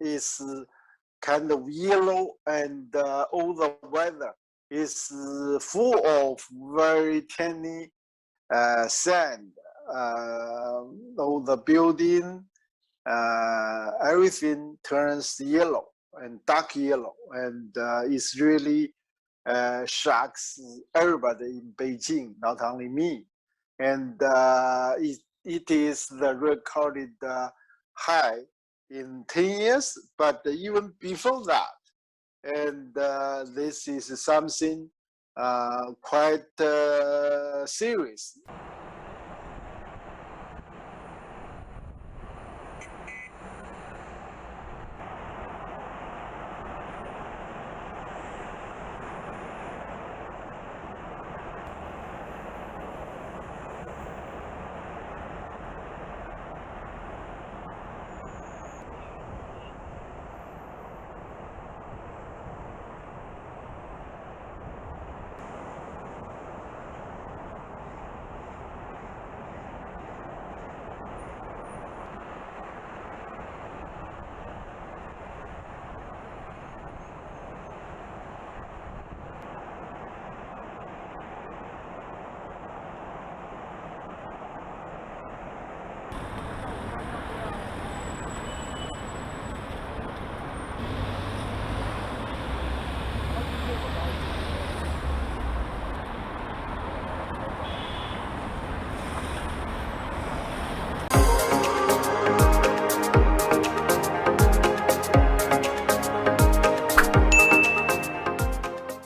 is kind of yellow, and all the weather is full of very tiny sand. All the building, everything turns yellow and dark yellow, and it's really shocks everybody in Beijing, not only me. And it is the recorded high in 10 years, but even before that. And this is something quite serious.